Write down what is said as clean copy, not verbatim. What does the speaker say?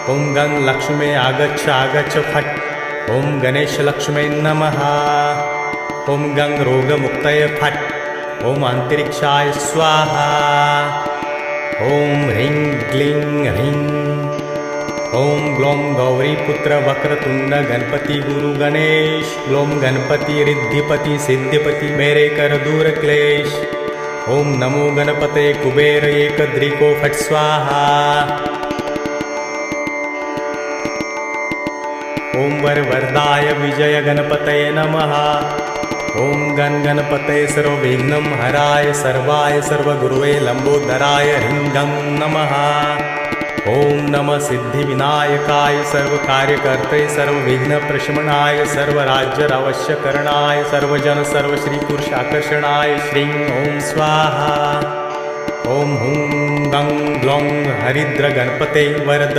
ओम गं लक्ष्मे आगच्छ आगच्छ फट। ओम गणेश लक्ष्मे नमः। ओम गं रोगमुक्तये फट। ओम अंतरिक्षाय स्वाहा। ओम ह्रीं क्लीं ह्रीं। ओम ग्लौं गौरीपुत्र वक्रतुंड गणपति गुरु गणेश। ग्लौं गणपति रिद्धिपति सिद्धिपति मेरे कर दूर क्लेश। ओम नमो गणपते कुबेर एकदृको फट स्वाहा। ओम वरवरदाय विजय गणपतये नमः। ओम गण गणपतये सर्वविघ्नं हराय सर्वाय सर्वगुरुवे लंबोदराय ह्रीं गं नमः। ओम नमः सिद्धिविनायकाय सर्वकार्यकर्ते सर्वविघ्नप्रशमनाय सर्वराज्यावश्यकरणाय सर्वजन सर्वश्रीपुरुषाकर्षणाय श्रीं ओम स्वाहा। ओम हुं गं ग्लौं हरिद्र गणपते वरद।